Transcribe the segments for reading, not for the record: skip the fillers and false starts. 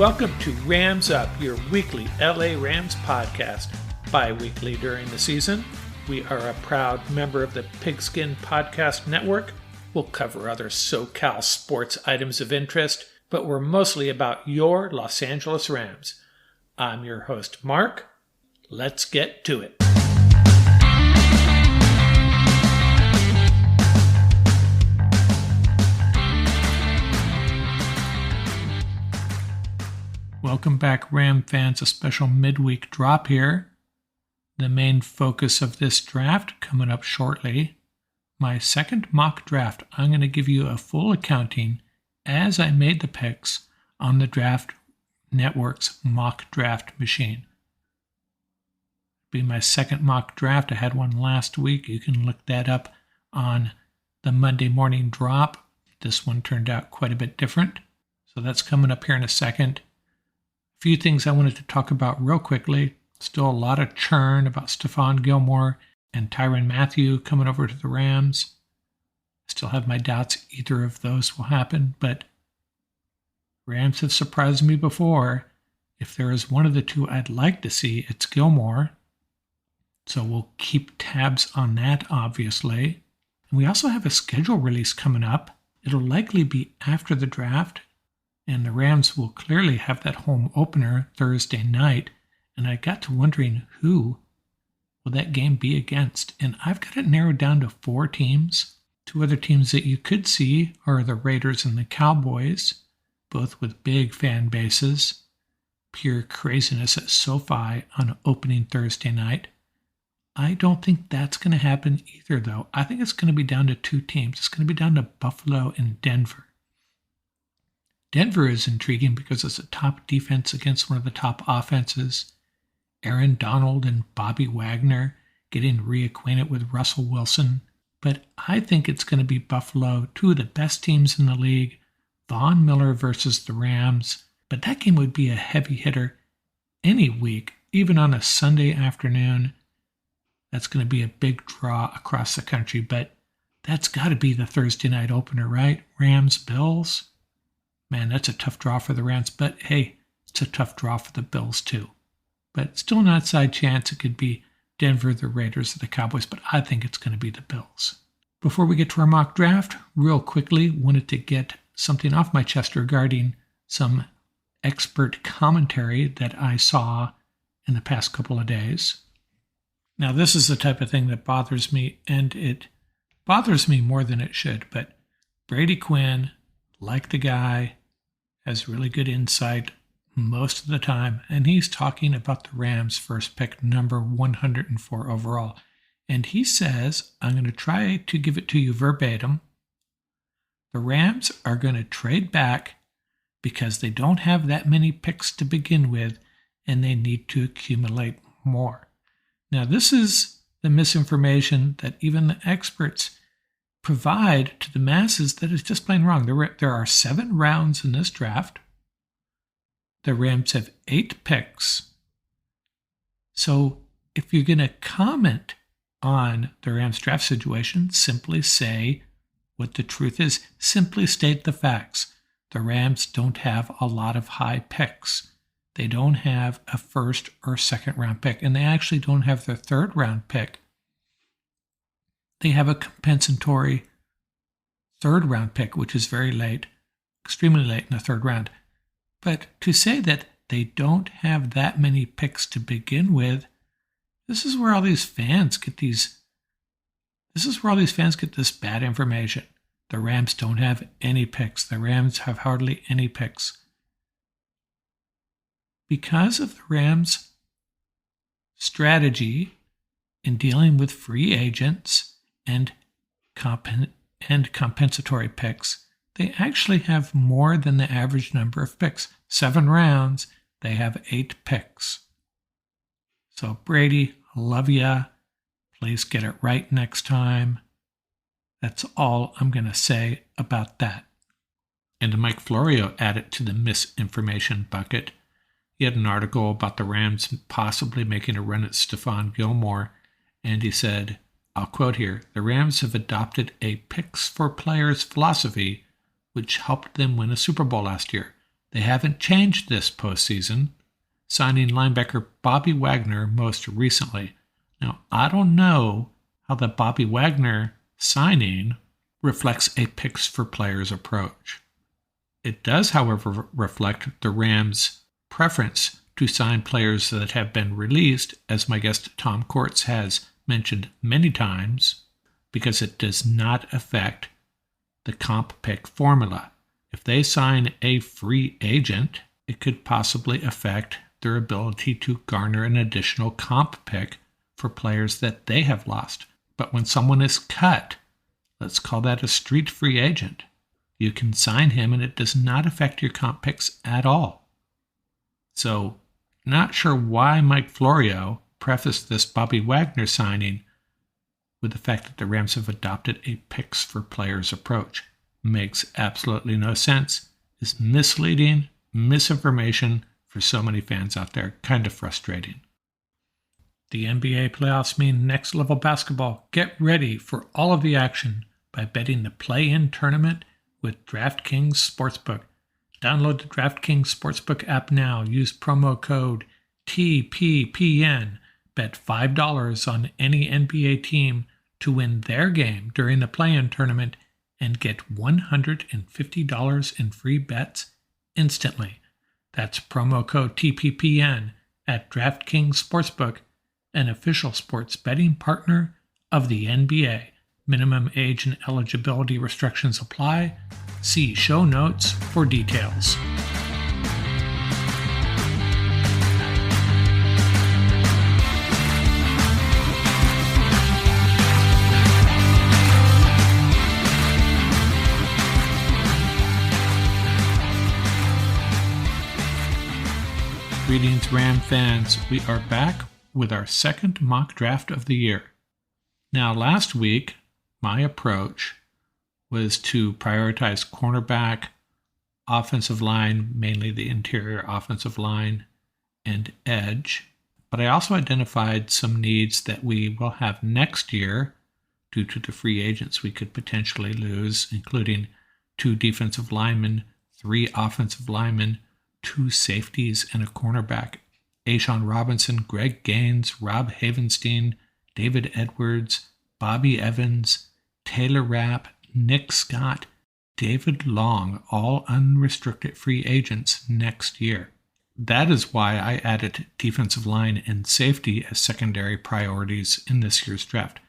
Welcome to Rams Up, your weekly LA Rams podcast. Bi-weekly during the season, we are a proud member of the Pigskin Podcast Network. We'll cover other SoCal sports items of interest, but we're mostly about your Los Angeles Rams. I'm your host, Mark. Let's get to it. Welcome back, Ram fans. A special midweek drop here. The main focus of this draft coming up shortly. My second mock draft. I'm going to give you a full accounting as I made the picks on the Draft Network's mock draft machine. It'll be my second mock draft. I had one last week. You can look that up on the Monday morning drop. This one turned out quite a bit different. So that's coming up here in a second. Few things I wanted to talk about real quickly. Still a lot of churn about Stephon Gilmore and Tyrann Mathieu coming over to the Rams. Still have my doubts either of those will happen, but Rams have surprised me before. If there is one of the two I'd like to see, it's Gilmore. So we'll keep tabs on that, obviously. And we also have a schedule release coming up. It'll likely be after the draft. And the Rams will clearly have that home opener Thursday night. And I got to wondering who will that game be against. And I've got it narrowed down to 4 teams. 2 other teams that you could see are the Raiders and the Cowboys, both with big fan bases. Pure craziness at SoFi on opening Thursday night. I don't think that's going to happen either, though. I think it's going to be down to 2 teams. It's going to be down to Buffalo and Denver. Denver is intriguing because it's a top defense against one of the top offenses. Aaron Donald and Bobby Wagner getting reacquainted with Russell Wilson. But I think it's going to be Buffalo, 2 of the best teams in the league. Von Miller versus the Rams. But that game would be a heavy hitter any week, even on a Sunday afternoon. That's going to be a big draw across the country. But that's got to be the Thursday night opener, right? Rams-Bills. Man, that's a tough draw for the Rams, but hey, it's a tough draw for the Bills too. But still an outside chance it could be Denver, the Raiders, or the Cowboys, but I think it's going to be the Bills. Before we get to our mock draft, real quickly, wanted to get something off my chest regarding some expert commentary that I saw in the past couple of days. Now, this is the type of thing that bothers me, and it bothers me more than it should, but Brady Quinn, like the guy, has really good insight most of the time, and he's talking about the Rams' first pick, number 104 overall. And he says, I'm going to try to give it to you verbatim, the Rams are going to trade back because they don't have that many picks to begin with, and they need to accumulate more. Now, this is the misinformation that even the experts provide to the masses that is just plain wrong. There are 7 rounds in this draft. The Rams have 8 picks. So if you're going to comment on the Rams draft situation, simply say what the truth is. Simply state the facts. The Rams don't have a lot of high picks. They don't have a first or second round pick, and they actually don't have their third round pick. They have a compensatory third round pick, which is very late, extremely late in the third round. But to say that they don't have that many picks to begin with, this is where all these fans get this bad information. The Rams don't have any picks. The Rams have hardly any picks. Because of the Rams' strategy in dealing with free agents and compensatory picks, they actually have more than the average number of picks. 7 rounds, they have 8 picks. So Brady, I love ya. Please get it right next time. That's all I'm going to say about that. And Mike Florio added to the misinformation bucket. He had an article about the Rams possibly making a run at Stephon Gilmore, and he said, I'll quote here, the Rams have adopted a picks for players philosophy, which helped them win a Super Bowl last year. They haven't changed this postseason, signing linebacker Bobby Wagner most recently. Now, I don't know how the Bobby Wagner signing reflects a picks for players approach. It does, however, reflect the Rams' preference to sign players that have been released, as my guest Tom Courts has mentioned many times, because it does not affect the comp pick formula. If they sign a free agent, it could possibly affect their ability to garner an additional comp pick for players that they have lost. But when someone is cut, let's call that a street free agent, you can sign him and it does not affect your comp picks at all. So, not sure why Mike Florio prefaced this Bobby Wagner signing with the fact that the Rams have adopted a picks for players approach. Makes absolutely no sense. Is misleading, misinformation for so many fans out there. Kind of frustrating. The NBA playoffs mean next level basketball. Get ready for all of the action by betting the play-in tournament with DraftKings Sportsbook. Download the DraftKings Sportsbook app now. Use promo code TPPN. Bet $5 on any NBA team to win their game during the play-in tournament and get $150 in free bets instantly. That's promo code TPPN at DraftKings Sportsbook, an official sports betting partner of the NBA. Minimum age and eligibility restrictions apply. See show notes for details. Greetings, Ram fans. We are back with our second mock draft of the year. Now, last week, my approach was to prioritize cornerback, offensive line, mainly the interior offensive line, and edge. But I also identified some needs that we will have next year due to the free agents we could potentially lose, including 2 defensive linemen, 3 offensive linemen, 2 safeties, and a cornerback. A'Shawn Robinson, Greg Gaines, Rob Havenstein, David Edwards, Bobby Evans, Taylor Rapp, Nick Scott, David Long, all unrestricted free agents next year. That is why I added defensive line and safety as secondary priorities in this year's draft.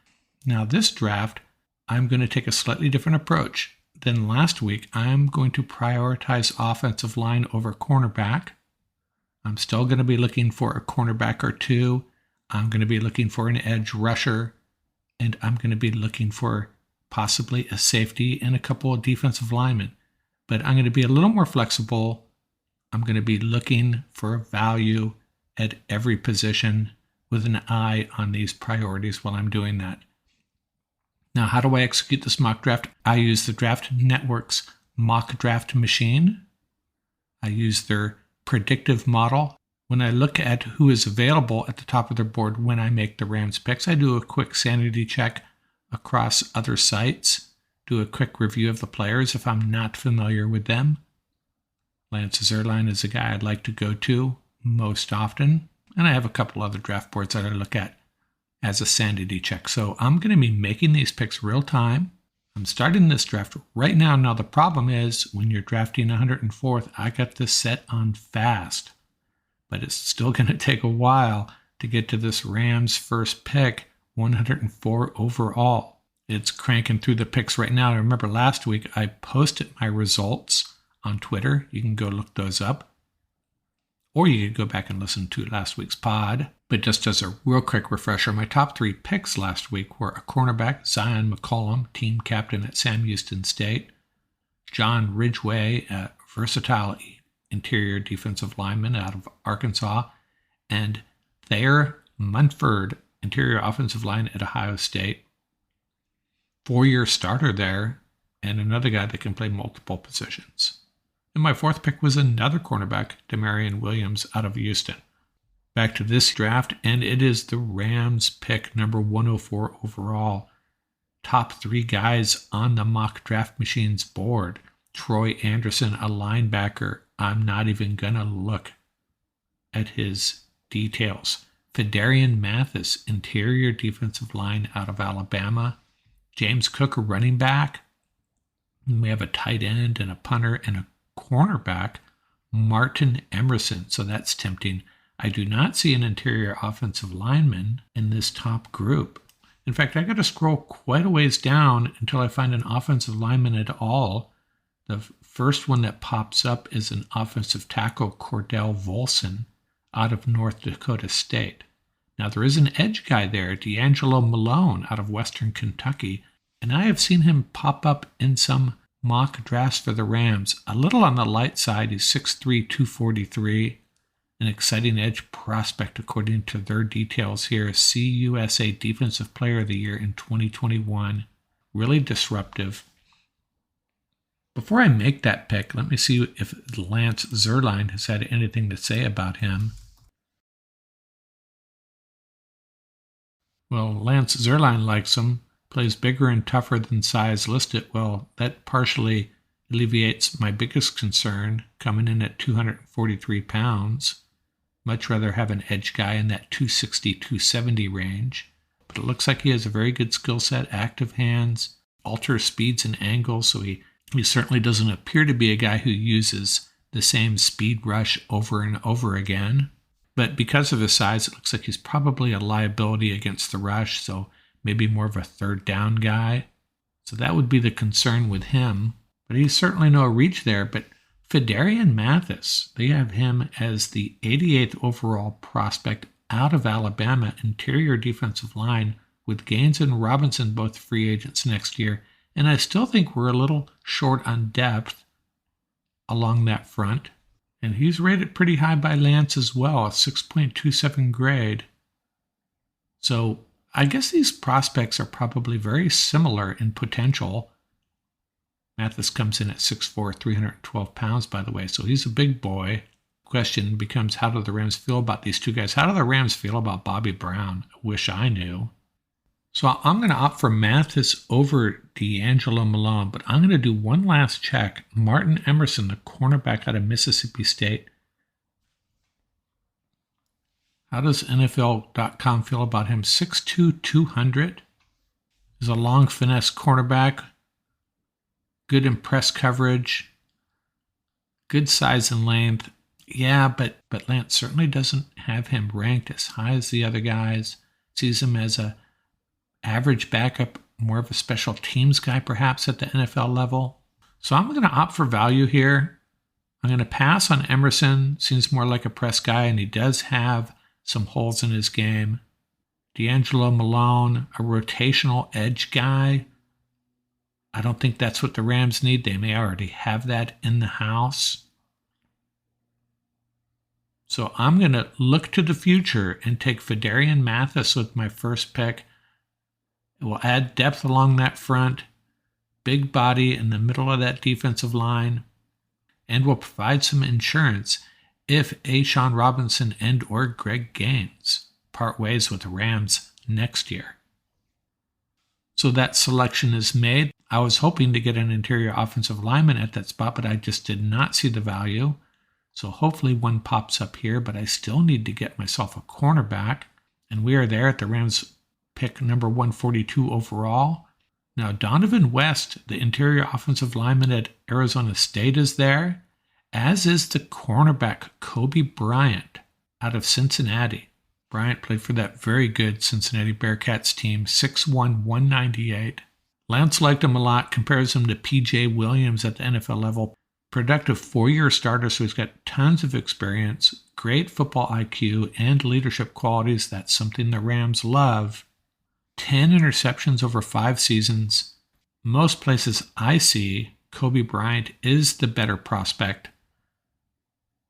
Now, this draft, I'm going to take a slightly different approach than last week. I'm going to prioritize offensive line over cornerback. I'm still going to be looking for a cornerback or 2. I'm going to be looking for an edge rusher, and I'm going to be looking for possibly a safety and a couple of defensive linemen. But I'm going to be a little more flexible. I'm going to be looking for value at every position with an eye on these priorities while I'm doing that. Now, how do I execute this mock draft? I use the Draft Network's mock draft machine. I use their predictive model. When I look at who is available at the top of their board when I make the Rams picks, I do a quick sanity check across other sites, do a quick review of the players if I'm not familiar with them. Lance Zierlein is a guy I'd like to go to most often, and I have a couple other draft boards that I look at as a sanity check. So I'm going to be making these picks real time. I'm starting this draft right now. Now, the problem is when you're drafting 104th, I got this set on fast, but it's still going to take a while to get to this Rams first pick, 104 overall. It's cranking through the picks right now. I remember last week I posted my results on Twitter. You can go look those up. Or you could go back and listen to last week's pod. But just as a real quick refresher, my top 3 picks last week were a cornerback, Zion McCollum, team captain at Sam Houston State, John Ridgeway, a versatile interior defensive lineman out of Arkansas, and Thayer Munford, interior offensive line at Ohio State. 4-year starter there, and another guy that can play multiple positions. And my 4th pick was another cornerback, Demarion Williams out of Houston. Back to this draft, and it is the Rams pick number 104 overall. Top 3 guys on the mock draft machine's board. Troy Anderson, a linebacker I'm not even going to look at his details. Phidarian Mathis, interior defensive line out of Alabama. James Cook, a running back. And we have a tight end and a punter and a cornerback, Martin Emerson. So that's tempting. I do not see an interior offensive lineman in this top group. In fact, I got to scroll quite a ways down until I find an offensive lineman at all. The first one that pops up is an offensive tackle, Cordell Volson, out of North Dakota State. Now, there is an edge guy there, D'Angelo Malone, out of Western Kentucky, and I have seen him pop up in some mock drafts for the Rams. A little on the light side, he's 6'3", 243, an exciting edge prospect according to their details here. CUSA Defensive Player of the Year in 2021. Really disruptive. Before I make that pick, let me see if Lance Zierlein has had anything to say about him. Well, Lance Zierlein likes him. Plays bigger and tougher than size listed. Well, that partially alleviates my biggest concern, coming in at 243 pounds. Much rather have an edge guy in that 260, 270 range. But it looks like he has a very good skill set, active hands, alters speeds and angles, so he certainly doesn't appear to be a guy who uses the same speed rush over and over again. But because of his size, it looks like he's probably a liability against the rush, so maybe more of a third down guy. So that would be the concern with him. But he's certainly no reach there. But Phidarian Mathis, they have him as the 88th overall prospect out of Alabama, interior defensive line, with Gaines and Robinson both free agents next year. And I still think we're a little short on depth along that front. And he's rated pretty high by Lance as well, a 6.27 grade. So I guess these prospects are probably very similar in potential. Mathis comes in at 6'4", 312 pounds, by the way, so he's a big boy. Question becomes, how do the Rams feel about these two guys? How do the Rams feel about Bobby Brown? I wish I knew. So I'm going to opt for Mathis over D'Angelo Malone, but I'm going to do one last check. Martin Emerson, the cornerback out of Mississippi State. How does NFL.com feel about him? 6'2", 200. He's a long finesse cornerback. Good in press coverage. Good size and length. Yeah, but Lance certainly doesn't have him ranked as high as the other guys. Sees him as a average backup, more of a special teams guy perhaps at the NFL level. So I'm going to opt for value here. I'm going to pass on Emerson. Seems more like a press guy, and he does have some holes in his game. D'Angelo Malone, a rotational edge guy. I don't think that's what the Rams need. They may already have that in the house. So I'm going to look to the future and take Phidarian Mathis with my first pick. It will add depth along that front, big body in the middle of that defensive line, and will provide some insurance if A'Shawn Robinson and or Greg Gaines part ways with the Rams next year. So that selection is made. I was hoping to get an interior offensive lineman at that spot, but I just did not see the value. So hopefully one pops up here, but I still need to get myself a cornerback. And we are there at the Rams pick number 142 overall. Now, Donovan West, the interior offensive lineman at Arizona State, is there, as is the cornerback Kobe Bryant out of Cincinnati. Bryant played for that very good Cincinnati Bearcats team, 6'1", 198. Lance liked him a lot, compares him to P.J. Williams at the NFL level. Productive 4-year starter, so he's got tons of experience, great football IQ, and leadership qualities. That's something the Rams love. 10 interceptions over 5 seasons. Most places I see, Kobe Bryant is the better prospect.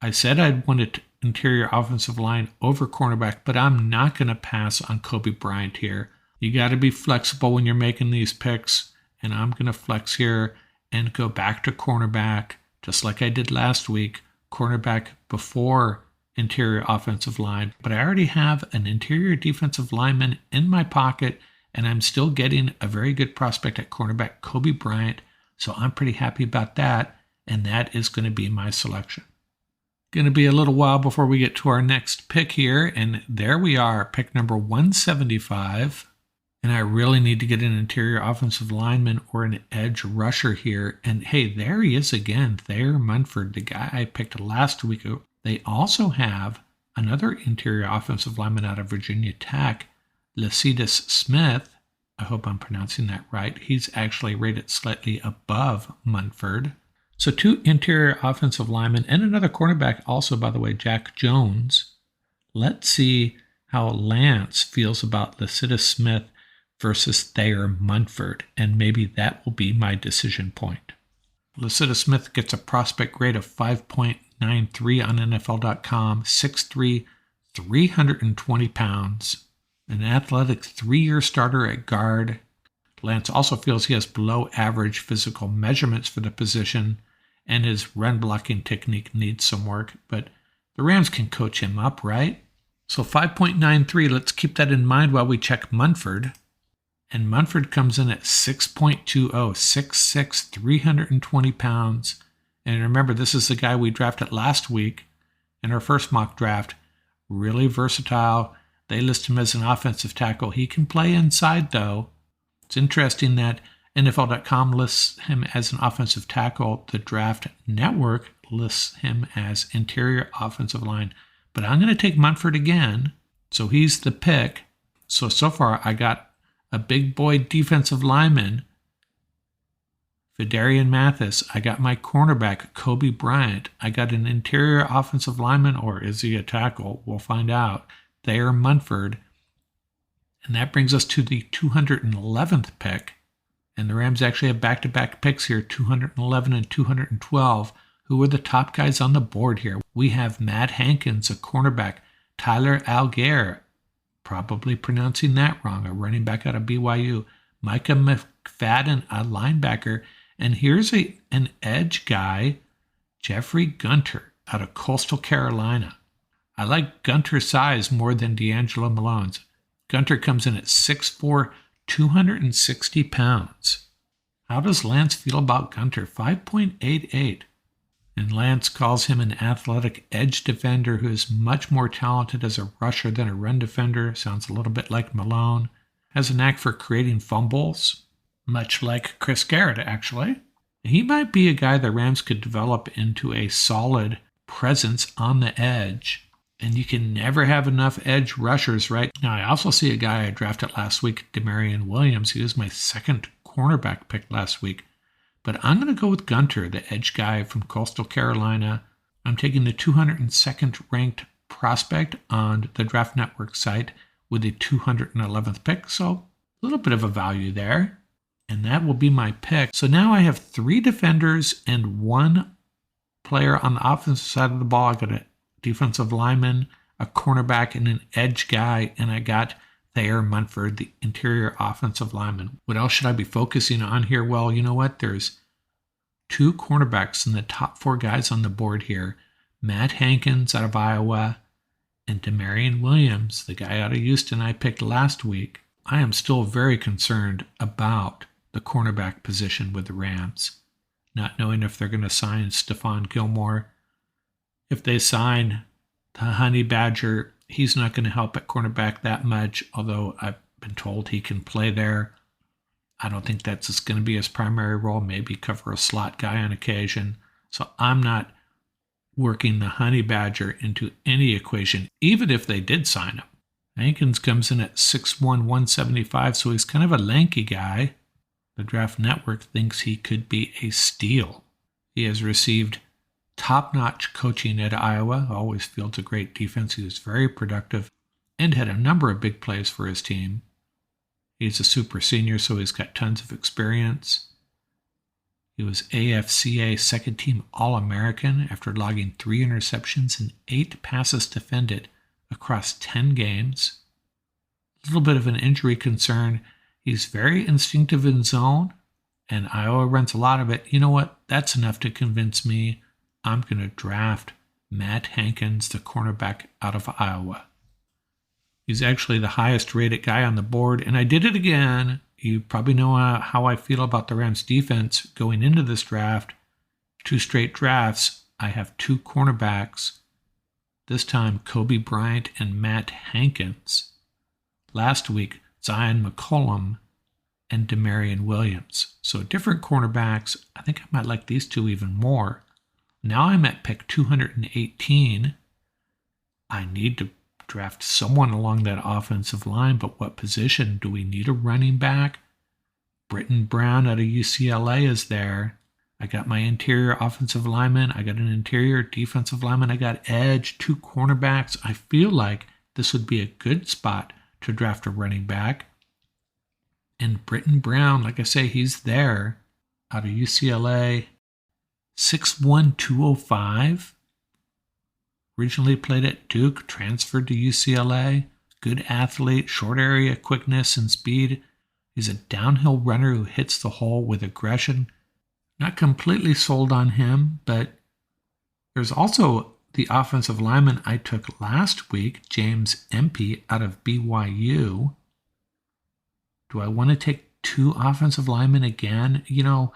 I said I'd wanted interior offensive line over cornerback, but I'm not going to pass on Kobe Bryant here. You got to be flexible when you're making these picks, and I'm going to flex here and go back to cornerback, just like I did last week, cornerback before interior offensive line. But I already have an interior defensive lineman in my pocket, and I'm still getting a very good prospect at cornerback, Kobe Bryant. So I'm pretty happy about that, and that is going to be my selection. Going to be a little while before we get to our next pick here. And there we are, pick number 175. And I really need to get an interior offensive lineman or an edge rusher here. And hey, there he is again, Thayer Munford, the guy I picked last week. They also have another interior offensive lineman out of Virginia Tech, Lycidas Smith. I hope I'm pronouncing that right. He's actually rated slightly above Munford. So 2 interior offensive linemen and another cornerback also, by the way, Jack Jones. Let's see how Lance feels about Lycidas Smith versus Thayer Munford, and maybe that will be my decision point. Lycidas Smith gets a prospect grade of 5.93 on NFL.com, 6'3", 320 pounds, an athletic 3-year starter at guard. Lance also feels he has below average physical measurements for the position, and his run blocking technique needs some work, but the Rams can coach him up, right? So 5.93, let's keep that in mind while we check Munford. And Munford comes in at 6.20, 6'6", 320 pounds. And remember, this is the guy we drafted last week in our first mock draft. Really versatile. They list him as an offensive tackle. He can play inside, though. It's interesting that NFL.com lists him as an offensive tackle. The Draft Network lists him as interior offensive line. But I'm going to take Munford again. So he's the pick. So far, I got a big boy defensive lineman, Phidarian Mathis. I got my cornerback, Kobe Bryant. I got an interior offensive lineman, or is he a tackle? We'll find out. Thayer Munford. And that brings us to the 211th pick. And the Rams actually have back-to-back picks here, 211 and 212. Who are the top guys on the board here? We have Matt Hankins, a cornerback, Tyler Algier, probably pronouncing that wrong, a running back out of BYU, Micah McFadden, a linebacker, and here's an edge guy, Jeffrey Gunter, out of Coastal Carolina. I like Gunter's size more than D'Angelo Malone's. Gunter comes in at 6'4", 260 pounds. How does Lance feel about Gunter? 5.88. And Lance calls him an athletic edge defender who is much more talented as a rusher than a run defender. Sounds a little bit like Malone. Has a knack for creating fumbles, much like Chris Garrett, actually. He might be a guy the Rams could develop into a solid presence on the edge. And you can never have enough edge rushers, right? Now, I also see a guy I drafted last week, Demarion Williams. He was my second cornerback pick last week. But I'm going to go with Gunter, the edge guy from Coastal Carolina. I'm taking the 202nd ranked prospect on the Draft Network site with the 211th pick. So a little bit of a value there. And that will be my pick. So now I have 3 defenders and 1 player on the offensive side of the ball. I got a defensive lineman, a cornerback, and an edge guy. And I got Thayer Munford, the interior offensive lineman. What else should I be focusing on here? Well, you know what? There's 2 cornerbacks in the top 4 guys on the board here. Matt Hankins out of Iowa and Demarion Williams, the guy out of Houston I picked last week. I am still very concerned about the cornerback position with the Rams, not knowing if they're going to sign Stephon Gilmore. If they sign the Honey Badger, he's not going to help at cornerback that much, although I've been told he can play there. I don't think that's going to be his primary role, maybe cover a slot guy on occasion. So I'm not working the Honey Badger into any equation, even if they did sign him. Hankins comes in at 6'1", 175, so he's kind of a lanky guy. The Draft Network thinks he could be a steal. He has received top-notch coaching at Iowa, always fields a great defense. He was very productive and had a number of big plays for his team. He's a super senior, so he's got tons of experience. He was AFCA second-team All-American after logging 3 interceptions and 8 passes defended across 10 games. A little bit of an injury concern. He's very instinctive in zone, and Iowa runs a lot of it. You know what? That's enough to convince me I'm going to draft Matt Hankins, the cornerback out of Iowa. He's actually the highest rated guy on the board, and I did it again. You probably know how I feel about the Rams defense going into this draft. 2 straight drafts, I have 2 cornerbacks this time Kobe Bryant and Matt Hankins. Last week, Zion McCollum and Demarion Williams. So different cornerbacks. I think I might like these two even more. Now I'm at pick 218. I need to draft someone along that offensive line, but what position? Do we need a running back? Britton Brown out of UCLA is there. I got my interior offensive lineman. I got an interior defensive lineman. I got edge, 2 cornerbacks. I feel like this would be a good spot to draft a running back. And Britton Brown, like I say, he's there out of UCLA. 6'1", 205. Originally played at Duke, transferred to UCLA. Good athlete, short area quickness and speed. He's a downhill runner who hits the hole with aggression. Not completely sold on him, but there's also the offensive lineman I took last week, James Empey out of BYU. Do I want to take 2 offensive linemen again? You know,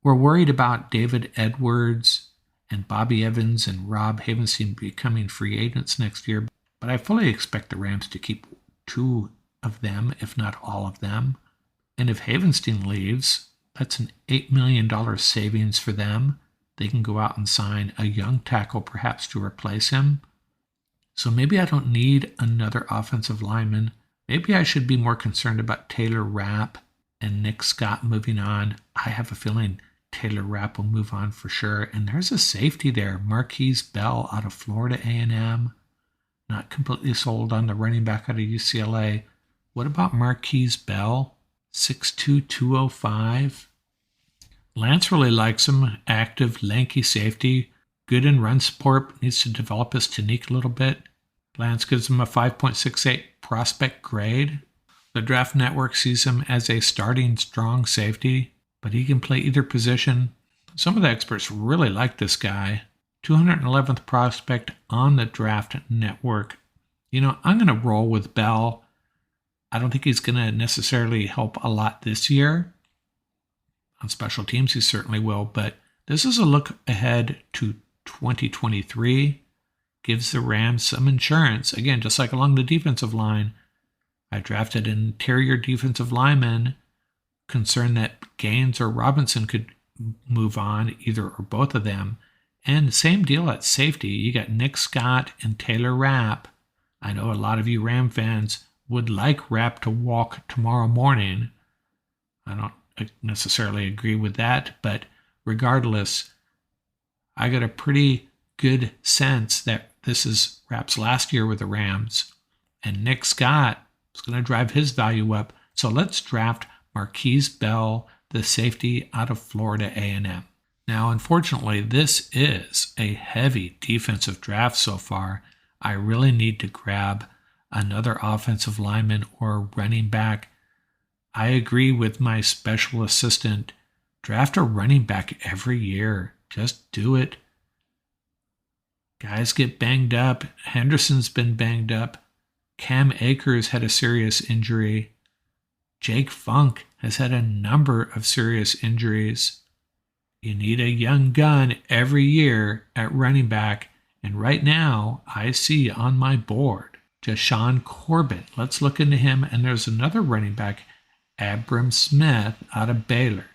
we're worried about David Edwards and Bobby Evans and Rob Havenstein becoming free agents next year, but I fully expect the Rams to keep 2 of them, if not all of them. And if Havenstein leaves, that's an $8 million savings for them. They can go out and sign a young tackle perhaps to replace him. So maybe I don't need another offensive lineman. Maybe I should be more concerned about Taylor Rapp and Nick Scott moving on. I have a feeling Taylor Rapp will move on for sure. And there's a safety there, Marquise Bell out of Florida A&M. Not completely sold on the running back out of UCLA. What about Marquise Bell? 6'2", 205. Lance really likes him. Active, lanky safety. Good in run support. Needs to develop his technique a little bit. Lance gives him a 5.68 prospect grade. The Draft Network sees him as a starting strong safety, but he can play either position. Some of the experts really like this guy. 211th prospect on the Draft Network. You know, I'm going to roll with Bell. I don't think he's going to necessarily help a lot this year. On special teams, he certainly will, but this is a look ahead to 2023. Gives the Rams some insurance. Again, just like along the defensive line, I drafted an interior defensive lineman, concerned that Gaines or Robinson could move on, either or both of them. And same deal at safety. You got Nick Scott and Taylor Rapp. I know a lot of you Ram fans would like Rapp to walk tomorrow morning. I don't necessarily agree with that, but regardless, I got a pretty good sense that this is Rapp's last year with the Rams, and Nick Scott is going to drive his value up. So let's draft Marquise Bell, the safety out of Florida A&M. Now, unfortunately, this is a heavy defensive draft so far. I really need to grab another offensive lineman or running back. I agree with my special assistant. Draft a running back every year. Just do it. Guys get banged up. Henderson's been banged up. Cam Akers had a serious injury. Jake Funk has had a number of serious injuries. You need a young gun every year at running back. And right now, I see on my board Jashawn Corbett. Let's look into him. And there's another running back, Abram Smith out of Baylor.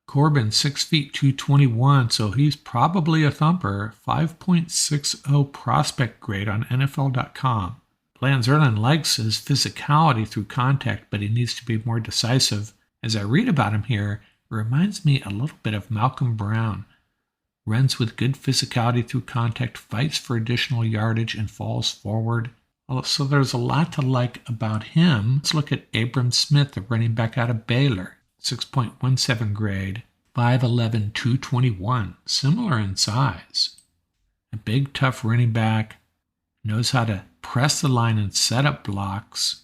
Corbin, 6 feet 221, so he's probably a thumper. 5.60 prospect grade on NFL.com. Lance Erlin likes his physicality through contact, but he needs to be more decisive. As I read about him here, it reminds me a little bit of Malcolm Brown. Runs with good physicality through contact, fights for additional yardage, and falls forward. So there's a lot to like about him. Let's look at Abram Smith, the running back out of Baylor. 6.17 grade, 5'11", 221, similar in size. A big, tough running back, knows how to press the line and set up blocks.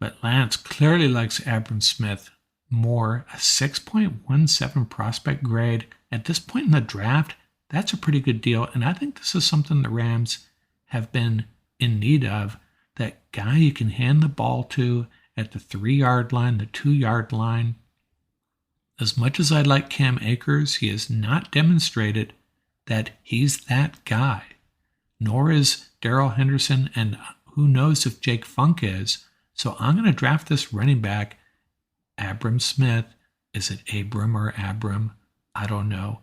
But Lance clearly likes Abram Smith more. A 6.17 prospect grade. At this point in the draft, that's a pretty good deal. And I think this is something the Rams have been in need of. That guy you can hand the ball to at the 3-yard line, the 2-yard line. As much as I like Cam Akers, he has not demonstrated that he's that guy. nor is Darrell Henderson, and who knows if Jake Funk is. So I'm going to draft this running back, Abram Smith. Is it Abram or Abram? I don't know.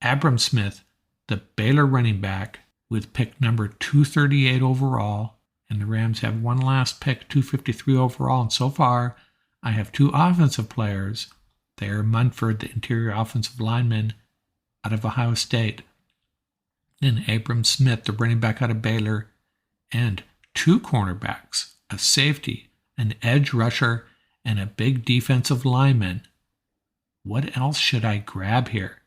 Abram Smith, the Baylor running back, with pick number 238 overall. And the Rams have one last pick, 253 overall. And so far, I have two offensive players. They are Munford, the interior offensive lineman out of Ohio State, and Abram Smith, the running back out of Baylor, and two cornerbacks, a safety, an edge rusher, and a big defensive lineman. What else should I grab here?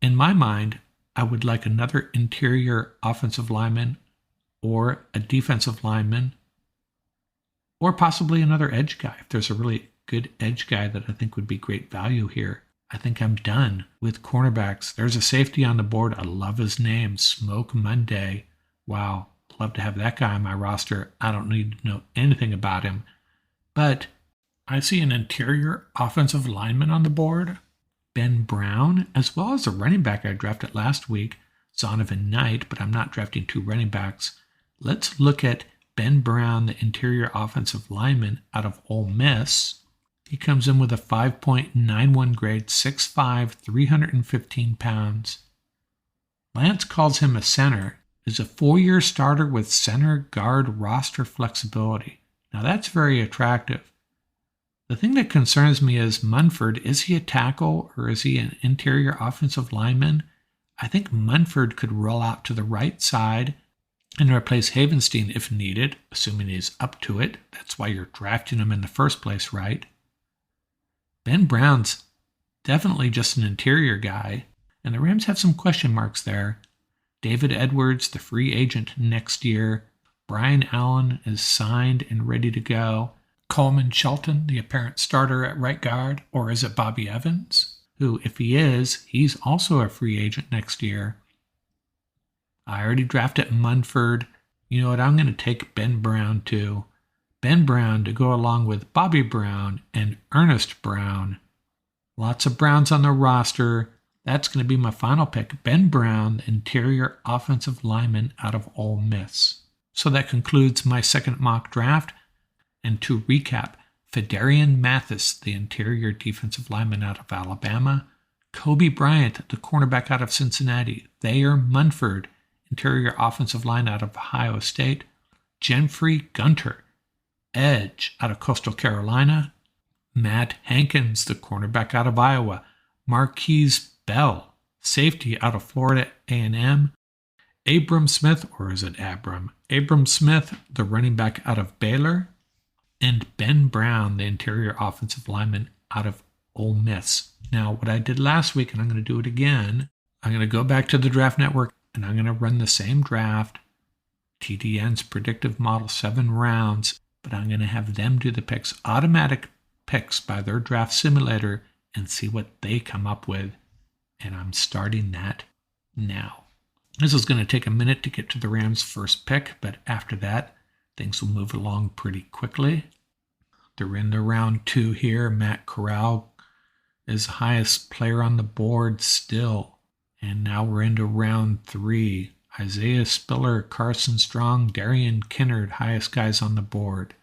In my mind, I would like another interior offensive lineman or a defensive lineman or possibly another edge guy. If there's a really good edge guy that I think would be great value here. I think I'm done with cornerbacks. There's a safety on the board. I love his name, Smoke Monday. Wow, love to have that guy on my roster. I don't need to know anything about him. But I see an interior offensive lineman on the board, Ben Brown, as well as a running back I drafted last week, Zonovan Knight, but I'm not drafting two running backs. Let's look at Ben Brown, the interior offensive lineman out of Ole Miss. He comes in with a 5.91 grade, 6'5", 315 pounds. Lance calls him a center, is a 4-year starter with center guard roster flexibility. Now that's very attractive. The thing that concerns me is Munford. Is he a tackle or is he an interior offensive lineman? I think Munford could roll out to the right side and replace Havenstein if needed, assuming he's up to it. That's why you're drafting him in the first place, right? Ben Brown's definitely just an interior guy, and the Rams have some question marks there. David Edwards, the free agent next year. Brian Allen is signed and ready to go. Coleman Shelton, the apparent starter at right guard, or is it Bobby Evans? Who, if he is, he's also a free agent next year. I already drafted Munford. You know what? I'm going to take Ben Brown too. Ben Brown to go along with Bobby Brown and Ernest Brown. Lots of Browns on the roster. That's going to be my final pick. Ben Brown, the interior offensive lineman out of Ole Miss. So that concludes my second mock draft. And to recap, Fedarian Mathis, the interior defensive lineman out of Alabama. Kobe Bryant, the cornerback out of Cincinnati. Thayer Munford, interior offensive line out of Ohio State. Jenfrey Gunter, edge out of Coastal Carolina. Matt Hankins, the cornerback out of Iowa. Marquise Bell, safety out of Florida A&M. Abram Smith, or is it Abram? Abram Smith, the running back out of Baylor. And Ben Brown, the interior offensive lineman out of Ole Miss. Now, what I did last week, and I'm going to do it again, I'm going to go back to the Draft Network, and I'm going to run the same draft, TDN's predictive model, 7 rounds, but I'm going to have them do the picks, automatic picks by their draft simulator, and see what they come up with. And I'm starting that now. This is going to take a minute to get to the Rams' first pick, but after that, things will move along pretty quickly. They're in the round 2 here. Matt Corral is the highest player on the board still. And now we're into round 3. Isaiah Spiller, Carson Strong, Darian Kinnard, highest guys on the board.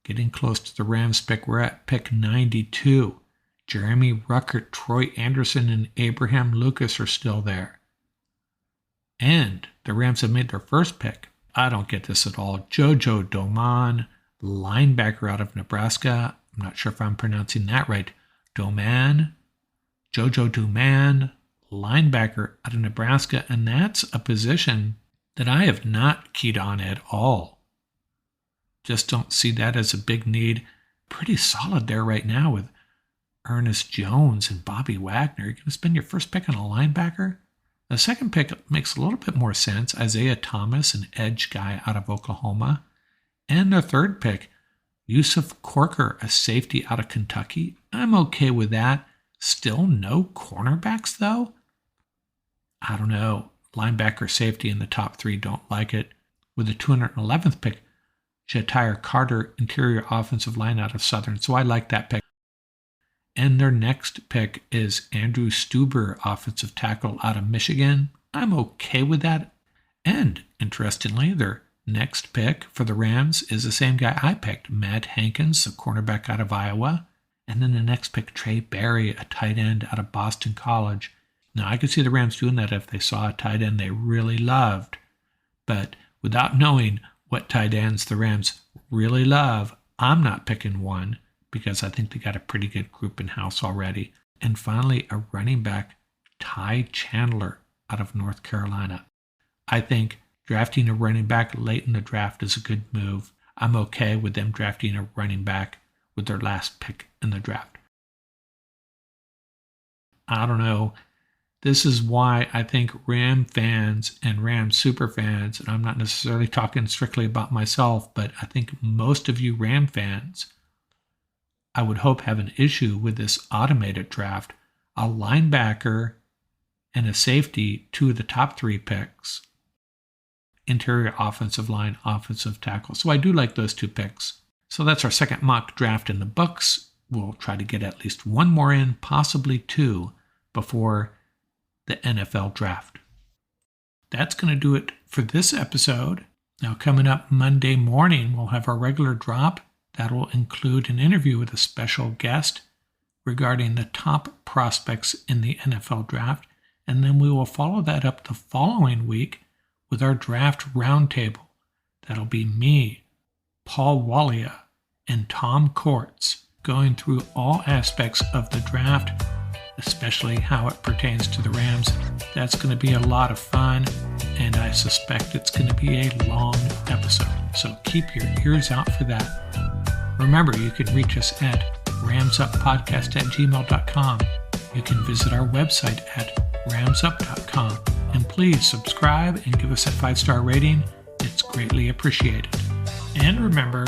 Getting close to the Rams pick. We're at pick 92. Jeremy Ruckert, Troy Anderson, and Abraham Lucas are still there. And the Rams have made their first pick. I don't get this at all. Jojo Doman, linebacker out of Nebraska. I'm not sure if I'm pronouncing that right. Jojo Doman, linebacker out of Nebraska. And that's a position that I have not keyed on at all. Just don't see that as a big need. Pretty solid there right now with Ernest Jones and Bobby Wagner. You're going to spend your first pick on a linebacker? The second pick makes a little bit more sense. Isaiah Thomas, an edge guy out of Oklahoma. And the third pick, Yusuf Corker, a safety out of Kentucky. I'm okay with that. Still no cornerbacks, though? I don't know. Linebacker, safety in the top 3, don't like it. With the 211th pick, Ja'Tyre Carter, interior offensive line out of Southern. So I like that pick. And their next pick is Andrew Stuber, offensive tackle out of Michigan. I'm okay with that. And interestingly, their next pick for the Rams is the same guy I picked, Matt Hankins, the cornerback out of Iowa. And then the next pick, Trey Barry, a tight end out of Boston College. Now, I could see the Rams doing that if they saw a tight end they really loved. But without knowing what tight ends the Rams really love, I'm not picking one because I think they got a pretty good group in-house already. And finally, a running back, Ty Chandler out of North Carolina. I think drafting a running back late in the draft is a good move. I'm okay with them drafting a running back with their last pick in the draft. I don't know. This is why I think Ram fans and Ram super fans, and I'm not necessarily talking strictly about myself, but I think most of you Ram fans, I would hope, have an issue with this automated draft. A linebacker and a safety, 2 of the top 3 picks. Interior offensive line, offensive tackle. So I do like those 2 picks. So that's our second mock draft in the books. We'll try to get at least one more in, possibly 2, before the NFL draft. That's going to do it for this episode. Now, coming up Monday morning, we'll have our regular drop. That will include an interview with a special guest regarding the top prospects in the NFL draft. And then we will follow that up the following week with our draft roundtable. That'll be me, Paul Walia, and Tom Courts going through all aspects of the draft, especially how it pertains to the Rams. That's going to be a lot of fun, and I suspect it's going to be a long episode. So keep your ears out for that. Remember, you can reach us at ramsuppodcast@gmail.com. You can visit our website at ramsup.com. And please subscribe and give us a 5-star rating. It's greatly appreciated. And remember,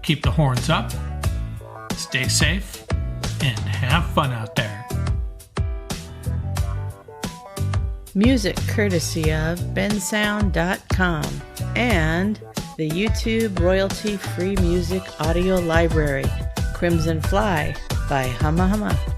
keep the horns up, stay safe, and have fun out there. Music courtesy of bensound.com and the YouTube royalty-free music audio library, Crimson Fly by Humma Humma.